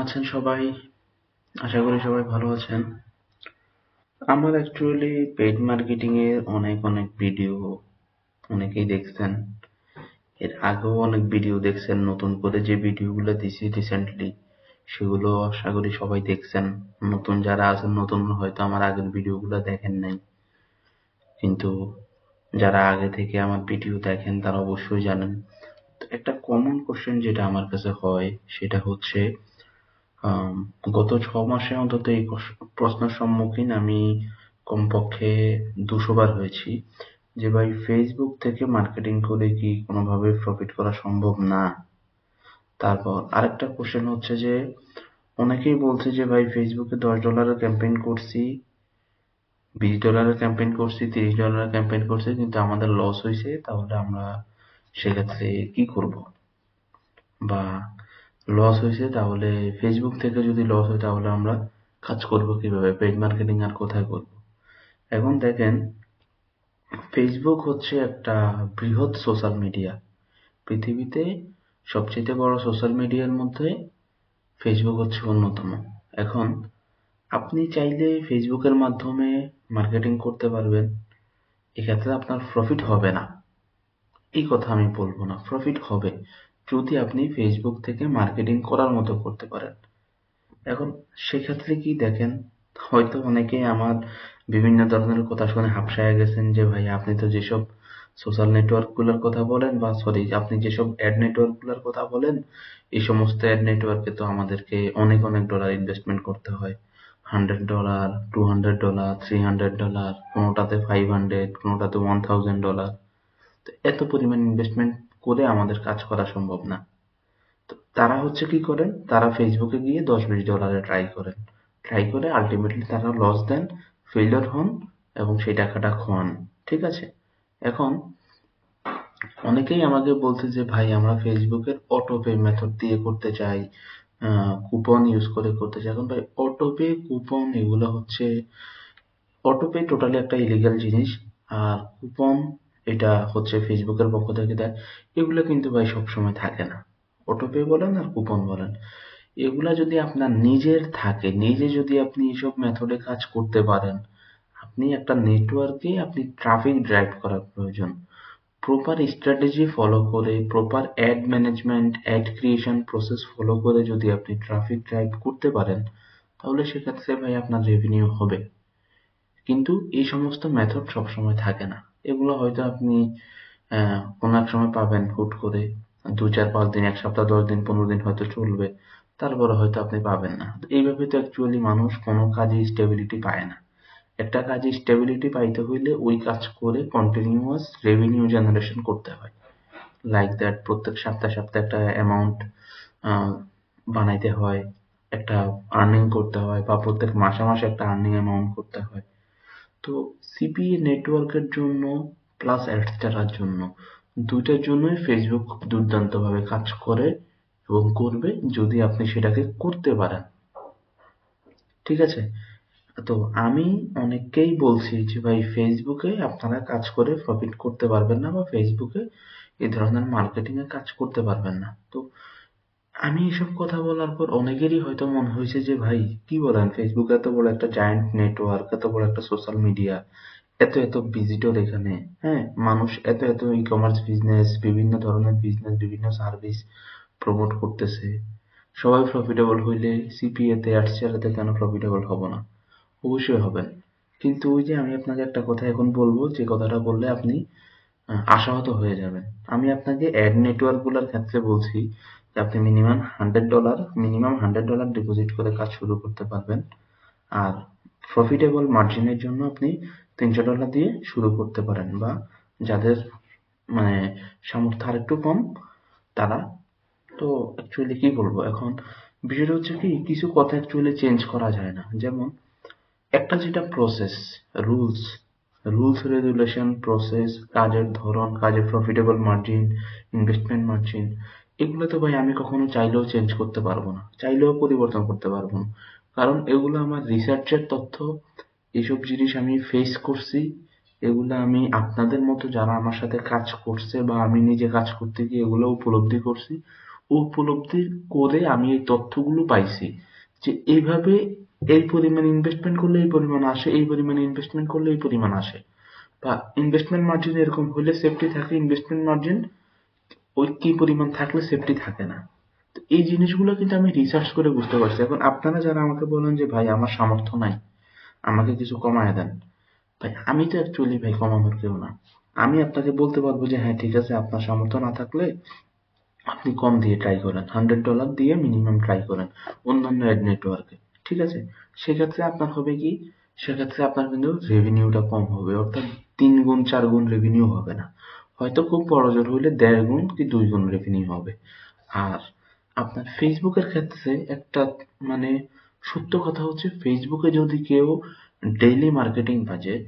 আছেন সবাই? আশা করি সবাই ভালো আছেন। আমার অ্যাকচুয়ালি পেইড মার্কেটিং এর অনেক ভিডিও অনেকেই দেখছেন। এর আগেও অনেক ভিডিও দেখছেন। নতুন করে যে ভিডিওগুলো দিছি রিসেন্টলি সেগুলো আশা করি সবাই দেখছেন। নতুন যারা আছেন নতুন হয়তো আমার আগের ভিডিওগুলো দেখেন নাই, কিন্তু যারা আগে থেকে আমার ভিডিও দেখেন তারা অবশ্যই জানেন। তো একটা কমন কোশ্চেন যেটা আমার কাছে হয় সেটা হচ্ছে আম, গত 6 মাসে অন্তত এই প্রশ্নের সম্মুখীন আমি কমপক্ষে 200 বার হয়েছি যে ভাই ফেসবুক থেকে মার্কেটিং করে কি কোনোভাবে প্রফিট করা সম্ভব না। তারপর আরেকটা কোশ্চেন হচ্ছে যে অনেকেই বলছে যে ভাই ফেসবুকে $10 ক্যাম্পেইন করছি, $20 ক্যাম্পেইন করছি, $30 ক্যাম্পেইন করছি, কিন্তু আমাদের লস হয়েছে, তাহলে আমরা সেক্ষেত্রে কি করব? বা লস হয়েছে তাহলে ফেসবুক থেকে যদি লস হয় তাহলে আমরা কাজ করব কিভাবে, পেইড মার্কেটিং আর কোথায় করব? এখন দেখেন, ফেসবুক হচ্ছে একটা বৃহৎ সোশ্যাল মিডিয়া। পৃথিবীতে সবচেয়ে বড় সোশ্যাল মিডিয়ার মধ্যে ফেসবুক হচ্ছে অন্যতম। এখন আপনি চাইলে ফেসবুকের মাধ্যমে মার্কেটিং করতে পারবেন, এক্ষেত্রে আপনার প্রফিট হবে না এই কথা আমি বলবো না, প্রফিট হবে যদি আপনি ফেসবুক থেকে মার্কেটিং করার মতো করতে পারেন। এখন সেক্ষেত্রে কি দেখেন, হয়তো অনেকেই আমার বিভিন্ন ধরনের কথা শুনে হাঁপসায়া গেছেন যে ভাই আপনি তো যেসব সোশ্যাল নেটওয়ার্ক গুলোর কথা বলেন, বা সরি, আপনি যেসব অ্যাড নেটওয়ার্ক গুলোর কথা বলেন, এই সমস্ত অ্যাড নেটওয়ার্কে তো আমাদেরকে অনেক ডলার ইনভেস্টমেন্ট করতে হয়। $100, $200, $300, কোনোটাতে 500, কোনোটাতে $1000। তো এত পরিমাণ ইনভেস্টমেন্ট করে আমাদের কাজ করা সম্ভব না। তো তারা হচ্ছে কি করেন, তারা ফেসবুকে গিয়ে $10-20 ট্রাই করে আলটিমেটলি তারা লস দেন, ফেলিওর হন এবং সেই টাকাটা খোয়ান। ঠিক আছে? এখন অনেকেই আমাকে বলছে যে ভাই আমরা ফেসবুকের অটো পে মেথড দিয়ে করতে চাই, কুপন ইউজ করে করতে চাই। এখন ভাই অটো পে, কুপন এগুলো হচ্ছে, অটো পে টোটালি একটা ইলিগাল জিনিস, আর কুপন এটা হচ্ছে ফেসবুকের পক্ষ থেকে দেয়। এগুলো কিন্তু ভাই সবসময় থাকে না। অটো পে বলেন আর কুপন বলেন, এগুলা যদি আপনার নিজের থাকে, নিজে যদি আপনি এসব মেথডে কাজ করতে পারেন, আপনি একটা নেটওয়ার্কে আপনি ট্রাফিক ড্রাইভ করার প্রয়োজন। প্রপার স্ট্র্যাটেজি ফলো করে, proper ad management, ad creation process follow করে যদি আপনি ট্রাফিক ড্রাইভ করতে পারেন, তাহলে সেক্ষেত্রে ভাই আপনার রেভিনিউ হবে। কিন্তু এই সমস্ত মেথড সবসময় থাকে না। এগুলো হয়তো আপনি কোনো এক সময় পাবেন হুট করে, 2, 4, 5 দিন, 1 সপ্তাহ, 10 দিন, 15 দিন হয়তো চলবে, তারপরে হয়তো আপনি পাবেন না। তো এইভাবে তো অ্যাকচুয়ালি মানুষ কোনো কাজে স্টেবিলিটি পায় না। একটা কাজে স্টেবিলিটি পাইতে হইলে ওই কাজ করে কন্টিনিউয়াস রেভিনিউ জেনারেশন করতে হয়। লাইক দ্যাট প্রত্যেক সপ্তাহে সপ্তাহে একটা অ্যামাউন্ট বানাইতে হয়, একটা আর্নিং করতে হয়, বা প্রত্যেক মাসে মাসে একটা আর্নিং অ্যামাউন্ট করতে হয়। তো সিপিএ নেটওয়ার্কের জন্য প্লাস অ্যাডস্টারার জন্য, দুইটার জন্যই ফেসবুক খুব দুর্দান্তভাবে কাজ করে এবং করবে যদি আপনি সেটাকে করতে পারেন। ঠিক আছে? তো আমি অনেককেই বলছি যে ভাই ফেসবুকে আপনারা কাজ করে প্রফিট করতে পারবেন না, বা ফেসবুকে এই ধরনের মার্কেটিং এ কাজ করতে পারবেন না। তো আমি এসব কথা বলার পর অনেকেরই হয়তো মনে হয়েছে যে ভাই কি বলেন, ফেসবুক এত বড় একটা জায়ান্ট নেটওয়ার্ক, এত বড় একটা সোশ্যাল মিডিয়া, এত ভিজিটর এখানে, হ্যাঁ, মানুষ এত ই কমার্স বিজনেস, বিভিন্ন ধরনের বিজনেস, বিভিন্ন সার্ভিস প্রমোট করতেছে, সবাই প্রফিটেবল হইলে সিপিএ তে আর্টসেলাতে কেন প্রফিটেবল হব না? অবশ্যই হবেন। কিন্তু ওই যে আমি আপনাকে একটা কথা এখন বলবো, যে কথাটা বললে আপনি আশাহত হয়ে যাবেন। আমি আপনাকে অ্যাড নেটওয়ার্ক গুলোর ক্ষেত্রে বলছি যে আপনি মিনিমাম $100 ডিপোজিট করে কাজ শুরু করতে পারবেন। আর প্রফিটেবল মার্জিনের জন্য আপনি $300 দিয়ে শুরু করতে পারেন, বা যাদের মানে সামর্থ্য আর একটু কম তারা, তো অ্যাকচুয়ালি কি বলবো এখন, বিষয়টা হচ্ছে কি কিছু কথা অ্যাকচুয়ালি চেঞ্জ করা যায় না। যেমন একটা যেটা প্রসেস, রুলস, রেগুলেশন, প্রসেস, কাজের ধরন, কাজের প্রফিটেবল মার্জিন, ইনভেস্টমেন্ট মার্জিন, এগুলো তো ভাই আমি কখনো চাইলেও চেঞ্জ করতে পারবো না, চাইলেও পরিবর্তন করতে পারবো না। কারণ এগুলো আমার রিসার্চের তথ্য, এসব জিনিস আমি ফেস করছি, এগুলো আমি আপনাদের মতো যারা আমার সাথে কাজ করছে বা আমি নিজে কাজ করতে গিয়ে এগুলো উপলব্ধি করছি, উপলব্ধি করে আমি এই তথ্যগুলো পাইছি যে এইভাবে এই পরিমাণ ইনভেস্টমেন্ট করলে এই পরিমাণ আসে, এই পরিমাণ ইনভেস্টমেন্ট করলে এই পরিমাণ আসে, বা ইনভেস্টমেন্ট মার্জিন এরকম হলে সেফটি থাকে, ইনভেস্টমেন্ট মার্জিন ওই কি পরিমাণ থাকলে সেফটি থাকে না। তো এই জিনিসগুলো কিন্তু আমি রিসার্চ করে বুঝতে পারছি। এখন আপনারা যারা আমাকে বলেন যে ভাই আমার সামর্থ্য নাই, আমাকে কিছু কমায় দেন, ভাই আমি তো অ্যাকচুয়ালি ভাই কমানোর কেউ না। আমি আপনাকে বলতে পারবো যে হ্যাঁ ঠিক আছে, আপনার সামর্থ্য না থাকলে আপনি কম দিয়ে ট্রাই করেন, $100 দিয়ে মিনিমাম ট্রাই করেন অন্যান্য অ্যাড নেটওয়ার্কে, ঠিক আছে? সেক্ষেত্রে আপনার হবে কি, সেক্ষেত্রে আপনার কিন্তু রেভিনিউটা কম হবে, অর্থাৎ 3 গুণ 4 গুণ রেভিনিউ হবে না, হয়তো খুব বড় জোর হইলে 1.5 গুণ কি 2 গুণ রেভিনিউ হবে। আর আপনার ফেসবুকের ক্ষেত্রে একটা মানে সত্য কথা হচ্ছে, ফেসবুকে যদি কেউ ডেইলি মার্কেটিং বাজেট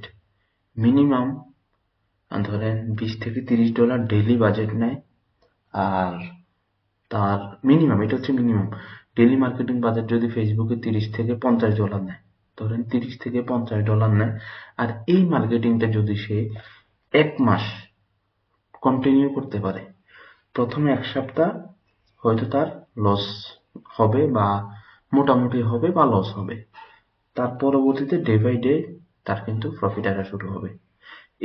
মিনিমাম ধরেন $20 থেকে $30 ডেইলি বাজেট নেয়, আর তার মিনিমাম, এটা হচ্ছে মিনিমাম, ডেইলি মার্কেটিং বাজেট যদি ফেসবুকে $30 থেকে $50 নেয়, ধরেন $30 থেকে $50 নেয়, আর এই মার্কেটিংটা যদি সে 1 মাস কন্টিনিউ করতে পারে, প্রথমে 1 সপ্তাহ হয়তো তার লস হবে বা মোটামুটি হবে বা লস হবে, তার পরবর্তীতে ডে বাই ডে তার কিন্তু প্রফিট আসা শুরু হবে।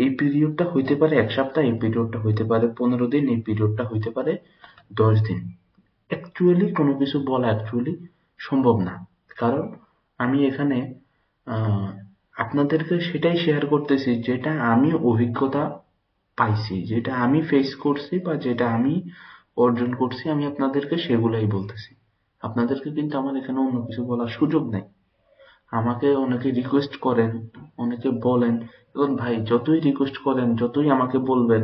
এই পিরিয়ডটা হইতে পারে 1 সপ্তাহ, এই পিরিয়ডটা হইতে পারে 15 দিন, এই পিরিয়ডটা হইতে পারে 10 দিন। অ্যাকচুয়ালি কোনো কিছু বলা অ্যাকচুয়ালি সম্ভব না, কারণ আমি এখানে আহ, আপনাদেরকে সেটাই শেয়ার করতেছি যেটা আমি অভিজ্ঞতা পাইছি, যেটা আমি ফেস করছি বা যেটা আমি অর্জন করছি, আমি আপনাদেরকে সেগুলাই বলতেছি। আপনাদেরকে কিন্তু আমার এখানে অন্য কিছু বলার সুযোগ নেই। আমাকে অনেকে রিকোয়েস্ট করেন, অনেকে বলেন, এখন ভাই যতই রিকোয়েস্ট করেন, যতই আমাকে বলবেন,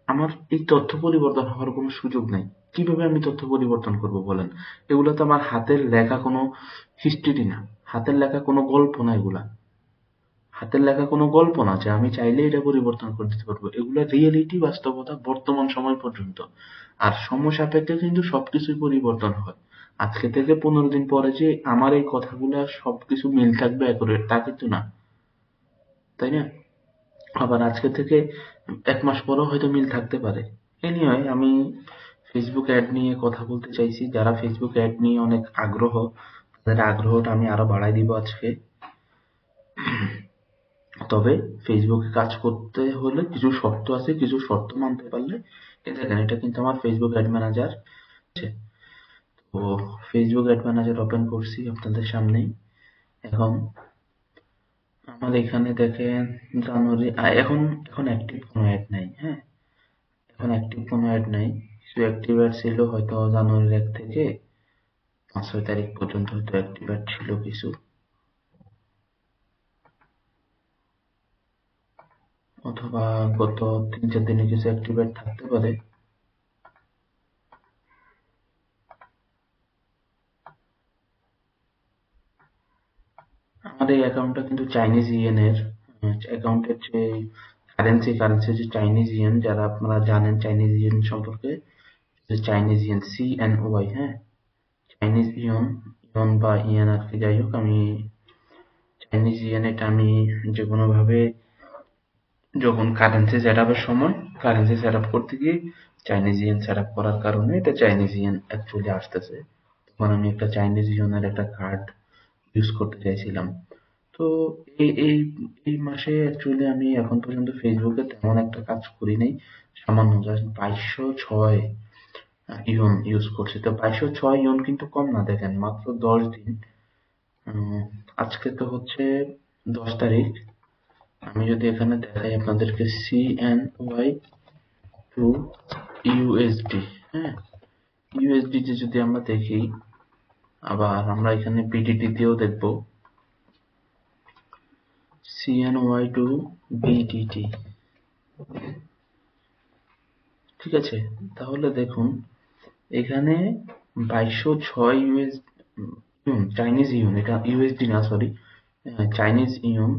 আমার এই তথ্য পরিবর্তন হওয়ার কোনো সুযোগ নাই। কিভাবে আমি তথ্য পরিবর্তন করব বলেন? এগুলো তো আমার হাতের লেখা কোনো হিস্ট্রি না, হাতের লেখা কোনো গল্প না, এগুলা হাতের লেখা কোনো গল্প না যে আমি চাইলে এটা পরিবর্তন করে দিতে পারবো। এগুলা রিয়েলিটি, বাস্তবতা বর্তমান সময় পর্যন্ত। আর সময় সাপেক্ষে কিন্তু সবকিছুই পরিবর্তন হয়। আজকে থেকে 15 দিন পরে যে আমার এই কথাগুলা সবকিছু মিল থাকবে অ্যাকুরেট তা কিন্তু না, তাই না? আবার আজকে থেকে 1 মাস পরেও হয়তো মিল থাকতে পারে। এনিওয়ে, আমি ফেসবুক অ্যাড নিয়ে কথা বলতে চাইছি। যারা ফেসবুক অ্যাড নিয়ে অনেক আগ্রহ, তাদের আগ্রহটা আমি আরো বাড়াই দিব আজকে। তবে ফেসবুকে কাজ করতে হলে কিছু শর্ত আছে, কিছু শর্ত মানতে পারলে, এই দেখেন এটা কিন্তু আমার ফেসবুক অ্যাড ম্যানেজার আছে। তো ফেসবুক অ্যাড ম্যানেজার ওপেন করছি আপনাদের সামনেই। এখন আমার এখানে দেখেন জানুয়ারি, এখন এখন অ্যাক্টিভ কোনো অ্যাড নাই, হ্যাঁ, এখন অ্যাক্টিভ কোনো অ্যাড নাই। কিছু অ্যাক্টিভ অ্যাড ছিল হয়তো জানুয়ারির 1 থেকে 5-6 তারিখ পর্যন্ত, হয়তো অ্যাক্টিভ অ্যাড ছিল কিছু, অথবা গত 3-4 দিনে কিছু অ্যাক্টিভ অ্যাড থাকতে পারে। আমার এই অ্যাকাউন্টটা কিন্তু চাইনিজ ইয়েন এর অ্যাকাউন্টের যে কারেন্সি যে চাইনিজ ইয়েন, যারা আপনারা জানেন চাইনিজ ইয়েন সম্পর্কে, যে চাইনিজ ইয়েন CNY, হ্যাঁ, চাইনিজ ইয়ন, ইয়ন বা ইয়েন আর কি, যাই হোক, আমি চাইনিজ ইয়েন এটা আমি যে কোনো ভাবে যখন কারেন্সি সেট আপের সময় কারেন্সি সেট আপ করতে গিয়ে চাইনিজ ইয়েন সেট আপ করার কারণে এটা চাইনিজ ইয়েন অ্যাকচুয়ালি আসতেছে, তখন আমি একটা চাইনিজ ইয়েনের একটা কার্ড ইউজ করতে চাইছিলাম। তো এই এই এই মাসে অ্যাকচুয়ালি আমি এখন পর্যন্ত ফেসবুকে তেমন একটা কাজ করি নাই, সামান্য জাস্ট 2206 ইয়ন ইউজ করছি। তো 2206 ইয়ন কিন্তু কম না, দেখেন মাত্র 10 দিন। উম, আজকে তো হচ্ছে 10 তারিখ। আমি যদি এখানে দেখাই আপনাদেরকে CNY টু USD, হ্যাঁ, ইউএসডি তে যদি আমরা দেখি, আবার আমরা এখানে BTT দিয়েও দেখবো, CNY টু BTT, ঠিক আছে? তাহলে দেখুন এখানে 2206 চাইনিজ ইউন, এটা ইউএসডি না, সরি, চাইনিজ ইউন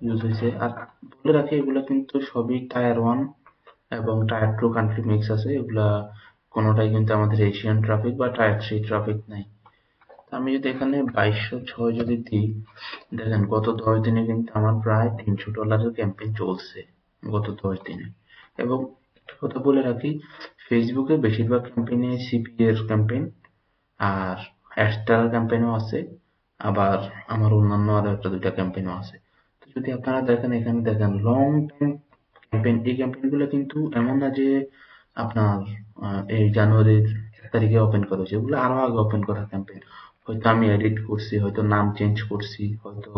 ইউজ হয়েছে। আর বলে রাখি এগুলা কিন্তু সবই টায়ার 1 এবং টায়ার 2 কান্ট্রি মিক্স আছে, এগুলা কোনোটাই কিন্তু আমাদের এশিয়ান ট্রাফিক বা টায়ার 3 ট্রাফিক নাই। আমি যদি এখানে 2206 যদি দিই, দেখেন গত 10 দিনে কিন্তু আমার প্রায় $300 ক্যাম্পেইন চলছে গত 10 দিনে। এবং একটা কথা বলে রাখি, ফেসবুকে বেশিরভাগ ক্যাম্পেইনে সিপি এর ক্যাম্পেইন আর অ্যাডস্টার ক্যাম্পেইনও আছে, আবার আমার অন্যান্য আরো একটা দুইটা ক্যাম্পেইনও আছে। তো যদি আপনারা দেখেন, এখানে দেখেন লং টাইম ক্যাম্পেইন, এই ক্যাম্পেইন গুলো কিন্তু এমন না যে আপনার এই জানুয়ারির 1 তারিখে ওপেন করেছে, এগুলো আরো আগে ওপেন করা ক্যাম্পেইন। হয়তো আমি এডিট করছি, হয়তো নাম চেঞ্জ করছি, হয়তো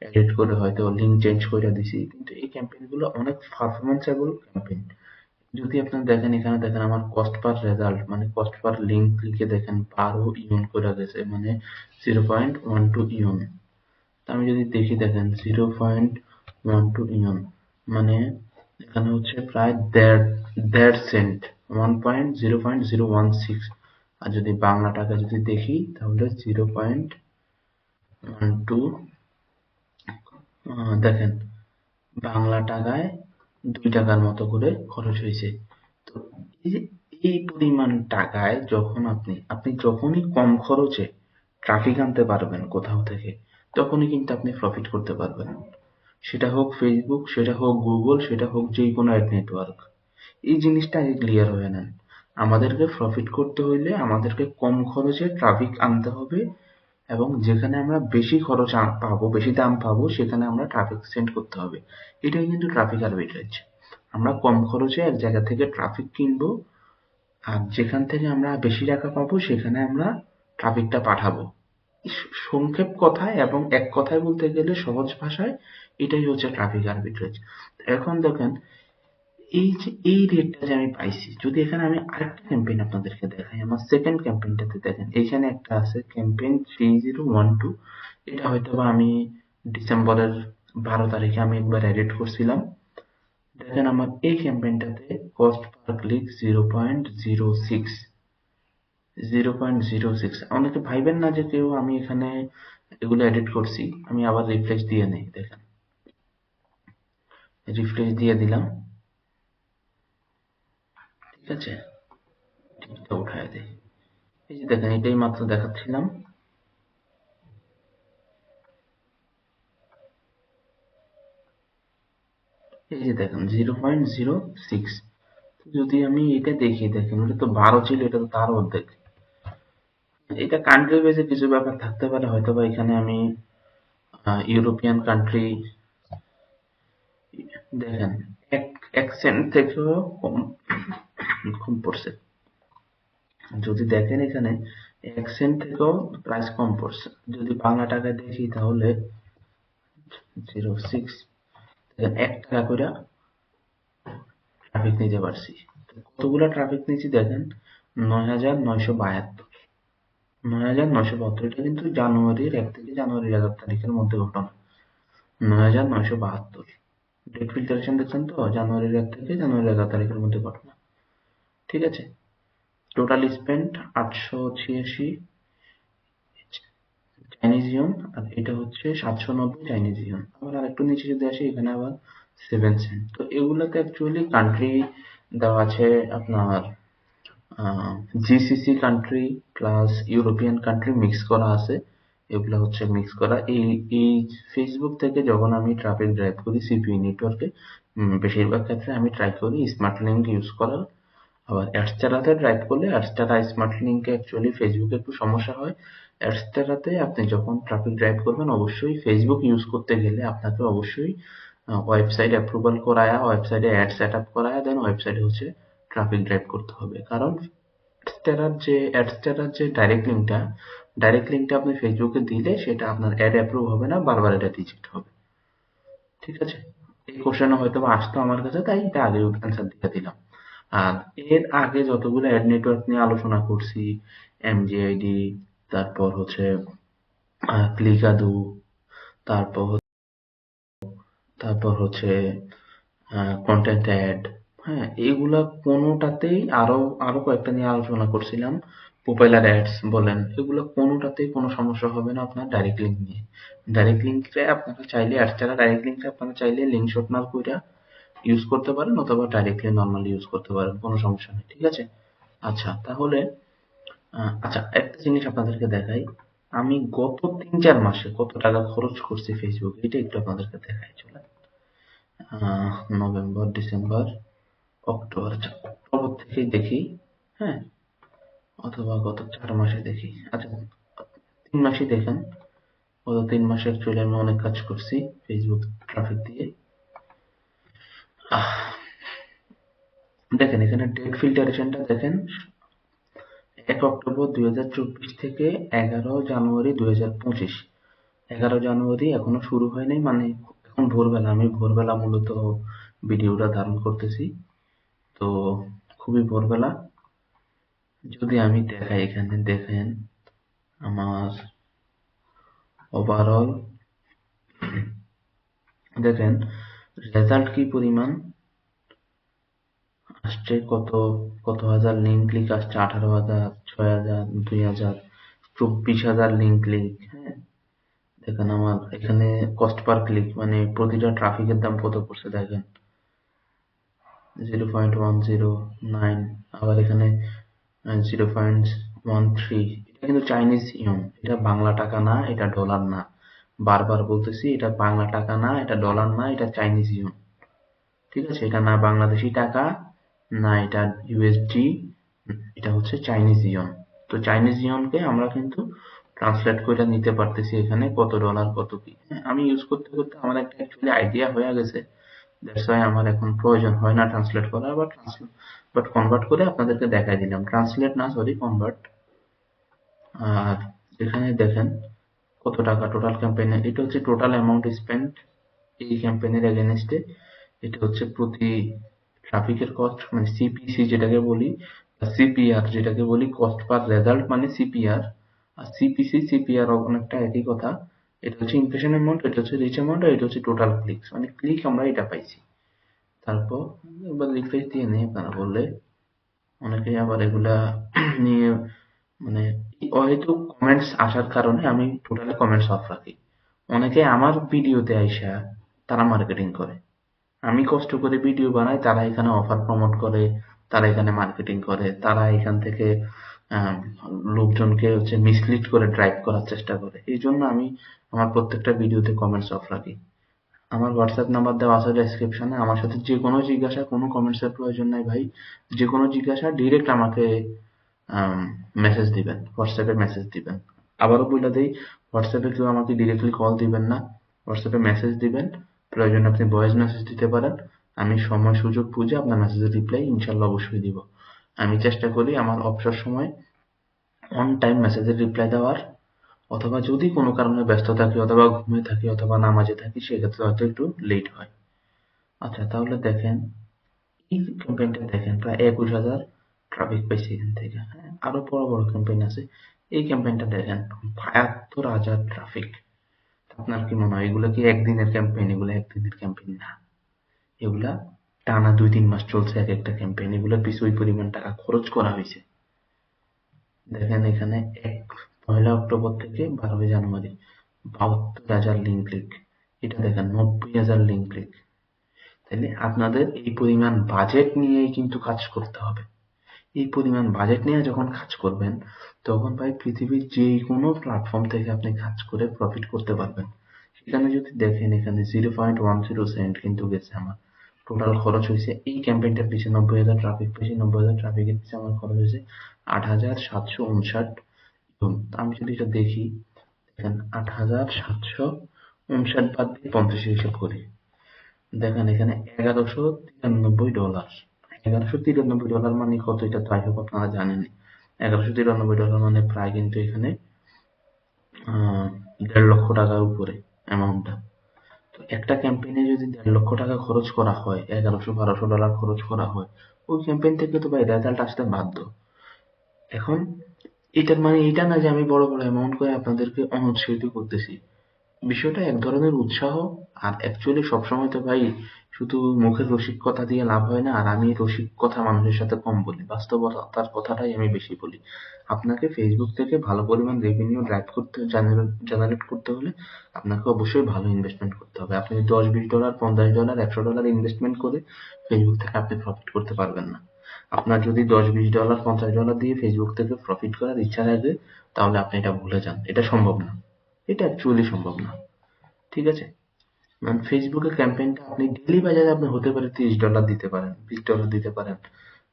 এডিট করে হয়তো লিঙ্ক চেঞ্জ করে দিছি, কিন্তু এই ক্যাম্পেইন গুলো অনেক পারফরমেন্সেবল ক্যাম্পেইন। যদি আপনারা দেখেন, এখানে দেখেন আমার কস্ট পার রেজাল্ট মানে কস্ট পার লিঙ্ক ক্লিকে দেখেন 12 ইউন করে গেছে, মানে 0.12 ইউন। আমি যদি দেখি, দেখেন 0.12 ইউন মানে এখানে হচ্ছে প্রায় দেড় দেড় সেন্ট, 0.16। আর যদি বাংলা টাকা যদি দেখি তাহলে 0.12, দেখেন বাংলা টাকায় 2 টাকার মতো করে খরচ হয়েছে। তো এই যে এই পরিমাণ টাকায় যখন আপনি যখনই কম খরচে ট্রাফিক আনতে পারবেন কোথাও থেকে, তখনই কিন্তু আপনি প্রফিট করতে পারবেন। সেটা হোক ফেসবুক, সেটা হোক গুগল, সেটা হোক যে কোনো অ্যাড নেটওয়ার্ক। এই জিনিসটা আগে ক্লিয়ার হয়ে নেন। আমাদেরকে প্রফিট করতে হইলে আমাদেরকে কম খরচে ট্রাফিক আনতে হবে, এবং যেখানে আমরা বেশি খরচ পাবো, বেশি দাম পাবো, সেখানে আমরা ট্রাফিক সেন্ড করতে হবে। এটাই কিন্তু ট্রাফিক আর্বিট্রেজ। আমরা কম খরচে এক জায়গা থেকে ট্রাফিক কিনবো, আর যেখান থেকে আমরা বেশি টাকা পাবো সেখানে আমরা ট্রাফিকটা পাঠাবো। সংক্ষেপ কথায় এবং এক কথায় বলতে গেলে সহজ ভাষায় এটাই হচ্ছে ট্রাফিক আর্বিট্রেজ। এখন দেখেন, এই যে এই রেটটা যে আমি পাইছি, যদি এখানে আমি আরেকটা ক্যাম্পেইন আপনাদেরকে দেখাই, আমার সেকেন্ড ক্যাম্পেইনটাতে দেখেন এইখানে একটা আছে ক্যাম্পেইন 3012। এটা হয়তো বা আমি ডিসেম্বরের 12 তারিখে আমি একবার এডিট করছিলাম। দেখেন আমার এই ক্যাম্পেইনটাতে কস্ট পার ক্লিক 0.06, 0.06। অনেকে ভাইবেন না যে কেউ আমি এখানে এগুলো এডিট করছি। আমি আবার রিফ্রেশ দিয়ে নেই, দেখেন রিফ্রেশ দিয়ে দিলাম, ঠিক আছে, টিপটা উঠায় দেই। এই যে দেখেন, এটাই মাত্র দেখাচ্ছিলাম। এই যে দেখেন 0.06। যদি আমি এটা দেখি, দেখেন ওটা তো 12 ছিল, এটা তো তার অর্ধেক। এটা কান্ট্রি বেসে কিছু ব্যাপার থাকতে পারে, হয়তো বা এখানে আমি ইউরোপিয়ান কান্ট্রি, দেখেন এক এক সেন্ট থেকেও কম কম পড়ছে। যদি দেখেন এখানে 1 সেন্ট থেকেও প্রাইস কম পড়ছে। যদি বাংলা টাকায় দেখি তাহলে 0.06, 1 টাকা করে ট্রাফিক নিতে পারছি। কতগুলো ট্রাফিক নিয়েছি দেখেন, 9,972। 9,972, এটা কিন্তু জানুয়ারির 1 থেকে জানুয়ারির 11 তারিখের মধ্যে ঘটনা। 9,972 ডেট ফিল্টারেশন দেখছেন তো, জানুয়ারির 1 থেকে জানুয়ারির 11 তারিখের মধ্যে ঘটনা, ঠিক আছে। টোটাল স্পেন্ড 886 চাইনিজ ইয়ন, আর এটা হচ্ছে 790 চাইনিজ ইয়ন। আবার আরেকটু নিচে যদি আসি, এখানে আবার 7 সেন্ট। তো এগুলাতে অ্যাকচুয়ালি কান্ট্রি দেওয়া আছে আপনার, GCC country plus European country mix করা আছে। এগুলা হচ্ছে মিক্স করা। এই এই ফেসবুক থেকে যখন আমি ট্রাফিক ড্রাইভ করি সিপি নেটওয়ার্কে, বেশিরভাগ ক্ষেত্রে আমি ট্রাই করি স্মার্ট লিঙ্ক ইউজ করার। আবার অ্যাডস্টারাতে ড্রাইভ করলে, অ্যাডস্টারা স্মার্ট লিঙ্কে অ্যাকচুয়ালি ফেসবুকে একটু সমস্যা হয়। অ্যাডস্টারাতে আপনি যখন ট্রাফিক ড্রাইভ করবেন, অবশ্যই ফেসবুক ইউজ করতে গেলে আপনাকে অবশ্যই ওয়েবসাইট অ্যাপ্রুভাল করায়া, ওয়েবসাইটে অ্যাড সেট আপ করায়া, দেন ওয়েবসাইটে হচ্ছে ট্রাফিক ড্রাইভ করতে হবে। কারণ অ্যাডস্টারার যে ডাইরেক্ট লিঙ্কটা আপনি ফেসবুকে দিলে সেটা আপনার অ্যাড অ্যাপ্রুভ হবে না, বারবার এটা রিজেক্ট হবে, ঠিক আছে। এই কোশ্চেন হয়তো বা আসতো আমার কাছে, তাই এটা আগে অ্যান্সার দিয়ে দিলাম। আর এর আগে যতগুলো অ্যাড নেটওয়ার্ক নিয়ে আলোচনা করছি, এমজিআইডি, তারপর হচ্ছে ক্লিকাদু, তারপর তারপর হচ্ছে কন্টেন্ট অ্যাড, হ্যাঁ, এগুলা কোনোটাতেই আরো আরো কয়েকটা নিয়ে আলোচনা করছিলাম। পপুলার অ্যাডস বলেন, এগুলো কোনোটাতেই কোনো সমস্যা হবে না আপনার ডাইরেক্ট লিঙ্ক নিয়ে। ডাইরেক্ট লিঙ্কে আপনারা চাইলে, অ্যাডস্টারা ডাইরেক্ট লিঙ্কে আপনারা চাইলে লিঙ্ক শট না কইরা ইউজ করতে পারেন, অথবা ডাইরেক্টলি নর্মালি ইউজ করতে পারেন, কোনো সমস্যা নেই, ঠিক আছে। আচ্ছা তাহলে, আচ্ছা একটা জিনিস আপনাদেরকে দেখাই, আমি গত 3-4 মাসে কত টাকা খরচ করছি ফেসবুক, এটা একটু আপনাদেরকে দেখাই, চলে। November, December, October. আচ্ছা, অক্টোবর পর থেকেই দেখি, হ্যাঁ, অথবা গত 4 মাসে দেখি। আচ্ছা, 3 মাসই দেখেন। গত 3 মাসে অ্যাকচুয়ালি আমি অনেক কাজ করছি ফেসবুক ট্রাফিক দিয়ে। আহ, দেখেন এখানে ডেট ফিল্টারেশনটা দেখেন, 1 অক্টোবর 2024 থেকে 11 জানুয়ারি 2025। 11 জানুয়ারি এখনো শুরু হয়নি, মানে এখন ভোরবেলা, আমি ভোরবেলা মূলত ভিডিওটা ধারণ করতেছি, তো খুবই ভোরবেলা। যদি আমি দেখাই, এখানে দেখেন আমার ওভারঅল, দেখেন রেজাল্ট কি পরিমাণ আসছে, কত কত হাজার লিঙ্ক ক্লিক আসছে, 18,000, 6,000, 2,000, 24,000 লিঙ্ক ক্লিক। হ্যাঁ, দেখেন আমার এখানে কস্ট পার ক্লিক, মানে প্রতিটা ট্রাফিকের দাম কত পড়ছে দেখেন, 0.109। আবার এখানে 0.13। এটা কিন্তু চাইনিজ ইয়ন, এটা বাংলা টাকা না, এটা ডলার না। বারবার বলতেছি, এটা বাংলা টাকা না, এটা ডলার না, এটা চাইনিজ ইয়ন। ঠিক আছে, এটা না বাংলাদেশি টাকা, না এটা ইউএসডি, এটা হচ্ছে চাইনিজ ইয়ন। তো চাইনিজ ইয়নকে আমরা কিন্তু ট্রান্সলেট করে নিতে পারতেছি এখানে কত ডলার কত কি। আমি ইউজ করতে করতে আমার একটা অ্যাকচুয়ালি আইডিয়া হয়ে গেছে, দ্যাটস ওয়াই আমার এখন প্রয়োজন হয় না ট্রান্সলেট করা, বাট কনভার্ট করে আপনাদেরকে দেখাই দিলাম, ট্রান্সলেট না, সরি, কনভার্ট। আর এখানে দেখেন কত টাকা টোটাল ক্যাম্পেইনে, এটা হচ্ছে টোটাল অ্যামাউন্ট স্পেন্ড এই ক্যাম্পেইনের এগেনস্টে। এটা হচ্ছে প্রতি ট্রাফিকের কস্ট, মানে সিপিসি যেটাকে বলি, সিপিআর যেটাকে বলি, কস্ট পার রেজাল্ট মানে সিপিআর। আর সিপিসি সিপিআর অনেকটা একই কথা। এটা হচ্ছে ইমপ্রেশন অ্যামাউন্ট, এটা হচ্ছে রিচ অ্যামাউন্ট, আর এটা হচ্ছে টোটাল ক্লিকস, মানে ক্লিক আমরা এটা পাইছি। তারপর এবার রিফ্রেশ দিয়ে নেই আপনারা বললে, অনেকেই আবার এগুলা নিয়ে মানে হয়তো কমেন্টস আসার কারণে আমি টোটালি কমেন্টস অফ রাখি। অনেকে আমার ভিডিওতে আইসা তারা মার্কেটিং করে, আমি কষ্ট করে ভিডিও বানাই, তারা এখানে অফার প্রমোট করে, তারা এখানে মার্কেটিং করে, তারা এখান থেকে আহ, লোকজনকে হচ্ছে মিসলিড করে ড্রাইভ করার চেষ্টা করে। এই জন্য আমি আমার প্রত্যেকটা ভিডিওতে কমেন্টস অফ রাখি। আমার হোয়াটসঅ্যাপ নাম্বার দেওয়া আছে ডেসক্রিপশনে, আমার সাথে যে কোনো জিজ্ঞাসা, কোনো কমেন্টসের প্রয়োজন নাই ভাই, যে কোনো জিজ্ঞাসা ডিরেক্ট আমাকে মেসেজ দিবেন, হোয়াটসঅ্যাপে মেসেজ দিবেন। আবারও বলে দিই, হোয়াটসঅ্যাপে কেউ আমাকে ডিরেক্টলি কল দিবেন না, হোয়াটসঅ্যাপে মেসেজ দিবেন। প্রয়োজনে আপনি ভয়েস মেসেজ দিতে পারেন, আমি সময় সুযোগ বুঝে আপনার মেসেজের রিপ্লাই ইনশাল্লাহ অবশ্যই দিব। আমি চেষ্টা করি আমার অবসর সময় অন টাইম মেসেজের রিপ্লাই দেওয়ার, অথবা যদি কোনো কারণে ব্যস্ত থাকি, অথবা ঘুমিয়ে থাকি, অথবা নামাজে থাকি, সেক্ষেত্রে হয়তো একটু লেট হয়। আচ্ছা, তাহলে দেখেন এই ক্যাম্পেইনটা দেখেন, প্রায় 21,000 ট্রাফিক পাইছে এখান থেকে। হ্যাঁ, আরো বড় বড় ক্যাম্পেইন আছে। এই ক্যাম্পেইনটা দেখেন, 72,000 ট্রাফিক। আপনার কি মনে হয় এগুলো কি একদিনের ক্যাম্পেইন? এগুলো একদিনের ক্যাম্পেইন না, এগুলা টানা 2-3 মাস চলছে এক একটা ক্যাম্পেইন, এগুলোর পিছু ওই পরিমাণ টাকা খরচ করা হয়েছে। দেখেন এখানে 1 অক্টোবর থেকে 12 জানুয়ারি 72,000 লিঙ্ক ক্লিক। এটা দেখেন 90,000 লিঙ্ক ক্লিক। তাহলে আপনাদের এই পরিমাণ বাজেট নিয়েই কিন্তু কাজ করতে হবে। এই পরিমাণ বাজেট নিয়ে যখন কাজ করবেন, তখন ভাই পৃথিবীর যে কোনো প্ল্যাটফর্ম থেকে আপনি কাজ করে প্রফিট করতে পারবেন। সেখানে যদি দেখেন, এখানে 0.10 সেন্ট কিন্তু গেছে আমার, টোটাল খরচ হয়েছে এই ক্যাম্পেইনটার পিছনে 90,000 ট্রাফিক পেয়েছি, 90,000 ট্রাফিকের পিছনে আমার খরচ হয়েছে 8,759 ইউন। আমি যদি এটা দেখি, দেখেন 8,759 বাদ দিয়ে 50 হিসাব করি, দেখেন এখানে $1,193। $1,193 মানে কত, এটা তো আই হোপ আপনারা জানেন। $1,193 মানে প্রায় কিন্তু এখানে 1.5 লক্ষ টাকার উপরে অ্যামাউন্টটা। তো একটা ক্যাম্পেইনে যদি 1.5 লক্ষ টাকা খরচ করা হয়, 1,100-1,200 ডলার খরচ করা হয়, ওই ক্যাম্পেইন থেকে তো ভাই রেজাল্ট আসতে বাধ্য। এখন এটার মানে এটা না যে আমি বড় বড় অ্যামাউন্ট করে আপনাদেরকে অনুৎসাহিত করতেছি। বিষয়টা এক ধরনের উৎসাহ। আর অ্যাকচুয়ালি সবসময় তো ভাই শুধু মুখের রসিকতা দিয়ে লাভ হয় না, আর আমি রসিক কথা মানুষের সাথে কম বলি, বাস্তবতার কথাটাই আমি বেশি বলি। আপনাকে ফেসবুক থেকে ভালো পরিমাণ রেভিনিউ ড্রাইভ করতে, জেনারেট করতে হলে আপনাকে অবশ্যই ভালো ইনভেস্টমেন্ট করতে হবে। আপনি $10-20, $50, $100 ইনভেস্টমেন্ট করে ফেসবুক থেকে আপনি প্রফিট করতে পারবেন না। আপনার যদি $10-20, $50 দিয়ে ফেসবুক থেকে প্রফিট করার ইচ্ছা থাকে, তাহলে আপনি এটা ভুলে যান, এটা সম্ভব না, এটা অ্যাকচুয়ালি সম্ভব না। ঠিক আছে, মানে ফেসবুকের ক্যাম্পেইনটা আপনি ডেইলি বাজারে আপনি হতে পারে $30 দিতে পারেন, $20 দিতে পারেন,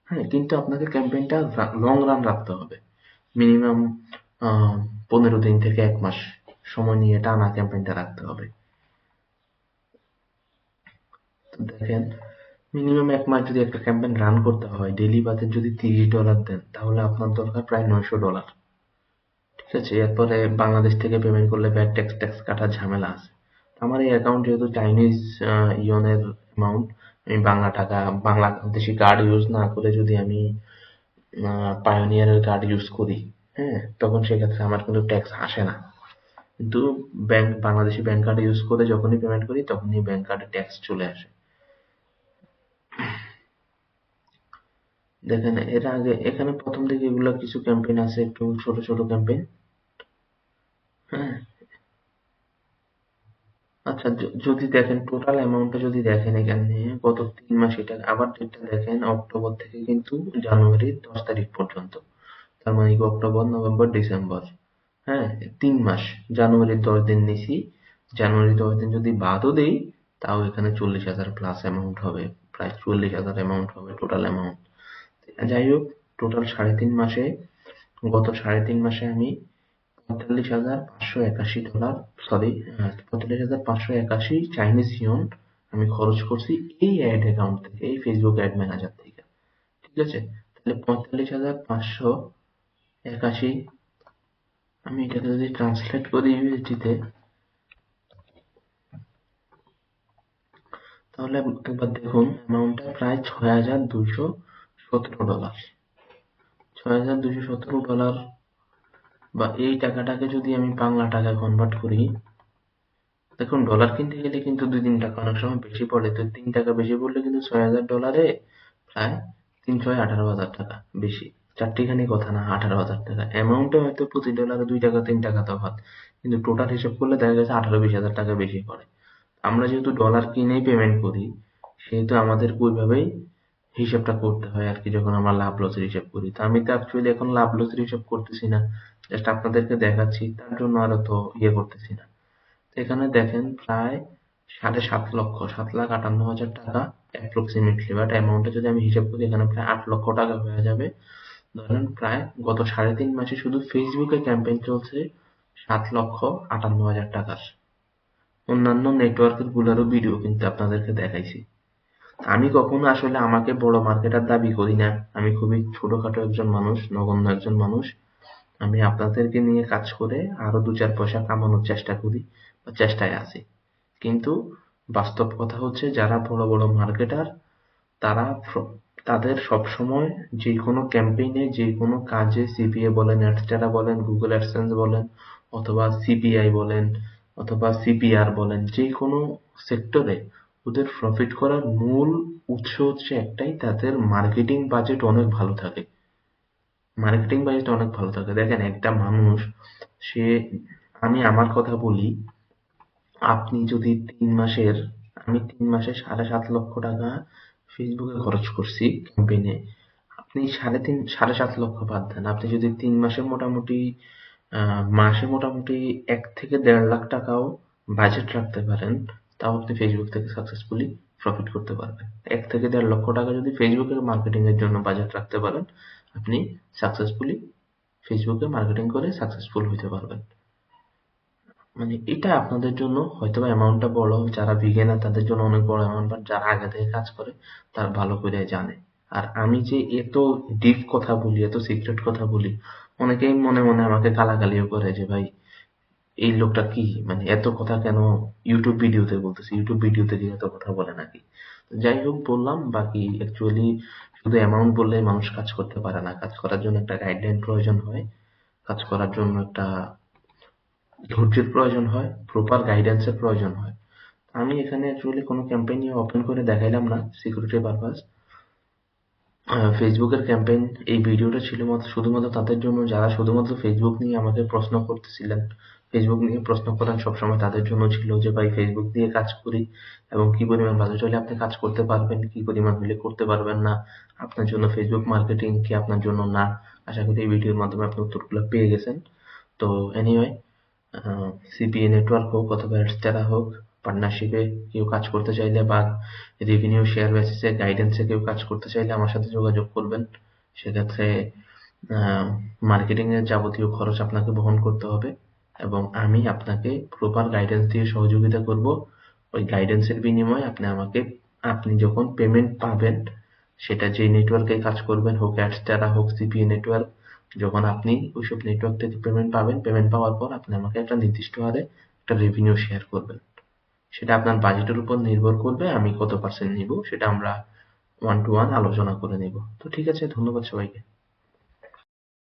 হ্যাঁ, কিন্তু আপনাকে ক্যাম্পেইনটা লং রান রাখতে হবে। মিনিমাম 15 দিন থেকে 1 মাস সময় নিয়ে টানা ক্যাম্পেইনটা রাখতে হবে। তো দেখেন, মিনিমাম 1 মাস যদি একটা ক্যাম্পেইন রান করতে হয়, ডেইলি বাজেট যদি $30 দেন, তাহলে আপনার দরকার প্রায় $900। ঠিক আছে, এরপরে বাংলাদেশ থেকে পেমেন্ট করলে ভ্যাট ট্যাক্স ট্যাক্স কাটার ঝামেলা আছে। আমার এই অ্যাকাউন্ট যেহেতু চাইনিজ ইয়নের অ্যামাউন্ট, আমি বাংলা টাকা, বাংলাদেশি কার্ড ইউজ না করে যদি আমি পায়োনিয়ারের কার্ড ইউজ করি, হ্যাঁ, তখন সেক্ষেত্রে আমার কিন্তু ট্যাক্স আসে না। কিন্তু বাংলাদেশি ব্যাংক কার্ড ইউজ করে যখনই পেমেন্ট করি, তখনই ব্যাংক কার্ডে ট্যাক্স চলে আসে। দেখেন, এর আগে এখানে প্রথম দিকে এগুলা কিছু ক্যাম্পেইন আছে, একটু ছোট ছোট ক্যাম্পেইন। হ্যাঁ, আচ্ছা, যদি দেখেন টোটাল অ্যামাউন্টটা, যদি দেখেন এখানে গত 3 মাস, এটা আবার যেটা দেখেন অক্টোবর থেকে কিন্তু জানুয়ারির 10 তারিখ পর্যন্ত, তার মানে কি অক্টোবর, নভেম্বর, ডিসেম্বর, হ্যাঁ, 3 মাস, জানুয়ারির 10 দিন নিছি। জানুয়ারির 10 দিন যদি বাদও দেই, তাও এখানে 40,000 প্লাস অ্যামাউন্ট হবে, প্রায় 40,000 অ্যামাউন্ট হবে টোটাল অ্যামাউন্ট। যাই হোক, টোটাল 3.5 মাসে, গত 3.5 মাসে আমি $45,581, সরি, 45,581 চাইনিজ ইয়ন আমি খরচ করছি এই অ্যাড অ্যাকাউন্ট থেকে, এই ফেসবুক অ্যাড ম্যানেজার থেকে। ঠিক আছে, তাহলে 45,581, আমি এটাকে যদি ট্রান্সলেট করি ইউএসডিতে, তাহলে একবার দেখুন অ্যামাউন্টটা প্রায় $6,217। $6,217, বা এই টাকাটাকে যদি আমি বাংলা টাকায় কনভার্ট করি, দেখুন ডলার কিনতে গেলে কিন্তু 2-3 টাকা অনেক সময় বেশি পড়ে, তো 3 টাকা বেশি পড়লে কিন্তু $6,000 প্রায় 3,18,000 টাকা বেশি। চারটিখানি কথা না, 18,000 টাকা অ্যামাউন্টে হয়তো প্রতি ডলারে 2 টাকা 3 টাকা তফাৎ, কিন্তু টোটাল হিসাব করলে দেখা গেছে 18-20 হাজার টাকা বেশি পড়ে। আমরা যেহেতু ডলার কিনেই পেমেন্ট করি, সেহেতু আমাদের ওইভাবেই হিসাবটা করতে হয় আর কি, যখন আমরা লাভ লসের হিসাব করি। তো আমি তো অ্যাকচুয়ালি এখন লাভ লসের হিসাব করতেছি না, জাস্ট আপনাদেরকে দেখাচ্ছি, তার জন্য আর তো ইয়ে করতেছি না। এখানে দেখেন প্রায় 7.5 লক্ষ, 7,58,000 টাকা অ্যাপ্রক্সিমেটলি, বাট অ্যামাউন্টটা যদি আমি হিসাব করি, এখানে প্রায় 8 লক্ষ টাকা হয়ে যাবে। ধরেন প্রায় গত 3.5 মাসে শুধু ফেসবুকে ক্যাম্পেইন চলছে 7,58,000 টাকার। অন্যান্য নেটওয়ার্কের গুলারও ভিডিও কিন্তু আপনাদেরকে দেখাইছি। আমি কখনো আসলে আমাকে বড় মার্কেটার দাবি করি না, আমি খুবই ছোটখাটো একজন মানুষ, নগণ্য একজন মানুষ। আমি আপনাদেরকে নিয়ে কাজ করে আরো 2-4 পয়সা কামানোর চেষ্টা করি, বা চেষ্টায় আছি। কিন্তু বাস্তব কথা হচ্ছে, যারা বড় বড় মার্কেটার, তারা তাদের সবসময় যে কোনো ক্যাম্পেইনে, যে কোনো কাজে, সিপিএ বলেন, অ্যাডস্টারা বলেন, গুগল অ্যাডসেন্স বলেন, অথবা সিপিআই বলেন, অথবা সিপিআর বলেন, যে কোনো সেক্টরে ওদের প্রফিট করার মূল উৎস হচ্ছে একটাই, তাদের মার্কেটিং বাজেট অনেক ভালো থাকে। মার্কেটিং বাজেট অনেক ভালো থাকে। দেখেন, একটা মানুষ, সে, আমি আমার কথা বলি, আপনি যদি 3 মাসের, আমি 3 মাসে 7.5 লক্ষ টাকা ফেসবুকে খরচ করছি ক্যাম্পেইনে। আপনি 7.5 লক্ষ বাদ দেন, আপনি যদি 3 মাসে মোটামুটি মাসে মোটামুটি 1 থেকে 1.5 লাখ টাকাও বাজেট রাখতে পারেন, তাও আপনি ফেসবুক থেকে সাকসেসফুলি প্রফিট করতে পারবেন। 1 থেকে 1.5 লক্ষ টাকা যদি ফেসবুকের মার্কেটিং এর জন্য বাজেট রাখতে পারেন, আপনি সাকসেসফুলি ফেসবুকে মার্কেটিং করে সাকসেসফুল হইতে পারবেন। মানে এটা আপনাদের জন্য হয়তোবা অ্যামাউন্টটা বড়, যারা বিগিনার তাদের জন্য অনেক বড় অ্যামাউন্ট, বাট যারা আগে থেকে কাজ করে তারা ভালো করে জানে। আর আমি যে এত ডিপ কথা বলি, এত সিক্রেট কথা বলি, অনেকেই মনে মনে আমাকে গালাগালিও করে যে ভাই, এই লোকটা কি, মানে এত কথা কেন ইউটিউব ভিডিওতে বলতেছে, ইউটিউব ভিডিওতে কি এত কথা বলে নাকি। তো যাই হোক, বললাম, বাকি অ্যাকচুয়ালি শুধু অ্যামাউন্ট বললে মানুষ কাজ করতে পারে না, কাজ করার জন্য একটা গাইডলাইন প্রয়োজন হয়, কাজ করার জন্য একটা ধৈর্যের প্রয়োজন হয়, প্রপার গাইডেন্সের প্রয়োজন হয়। আমি এখানে অ্যাকচুয়ালি কোনো ক্যাম্পেইন ওপেন করে দেখাইলাম না, সিকিউরিটি পারপাস। ফেসবুকের ক্যাম্পেইন, এই ভিডিওটা ছিল শুধুমাত্র তাদের জন্য যারা শুধুমাত্র ফেসবুক নিয়ে আমাকে প্রশ্ন করতেছিলেন, ফেসবুক নিয়ে প্রশ্ন করেন সবসময়, তাদের জন্য ছিল যে ভাই ফেসবুক দিয়ে কাজ করি এবং কি পরিমাণ বাজেট হলে আপনি কাজ করতে পারবেন, কি পরিমাণ হলে করতে পারবেন না, আপনার জন্য ফেসবুক মার্কেটিং কি আপনার জন্য না। আশা করি এই ভিডিওর মাধ্যমে আপনি উত্তরগুলো পেয়ে গেছেন। তো এনিওয়ে, সিপিএ নেটওয়ার্ক হোক অথবা এডস্টারা হোক, পার্টনারশিপে কেউ কাজ করতে চাইলে বা রেভিনিউ শেয়ার বেসিসে গাইডেন্সে কেউ কাজ করতে চাইলে আমার সাথে যোগাযোগ করবেন। সেক্ষেত্রে মার্কেটিং এর যাবতীয় খরচ আপনাকে বহন করতে হবে এবং আমি আপনাকে প্রপার গাইডেন্স দিয়ে সহযোগিতা করব। ওই গাইডেন্সের বিনিময়ে আপনি যখন পেমেন্ট পাবেন, সেটা যে নেটওয়ার্কে কাজ করবেন, হোক অ্যাডস্টারা হোক সিপিএ নেটওয়ার্ক, যখন আপনি ওইসব নেটওয়ার্ক থেকে পেমেন্ট পাবেন, পেমেন্ট পাওয়ার পর আপনি আমাকে একটা নির্দিষ্ট হারে একটা রেভিনিউ শেয়ার করবেন। সেটা আপনার বাজেটের উপর নির্ভর করবে, আমি কত পার্সেন্ট নিব সেটা আমরা ওয়ান টু ওয়ান আলোচনা করে নিব। তো ঠিক আছে, ধন্যবাদ সবাইকে।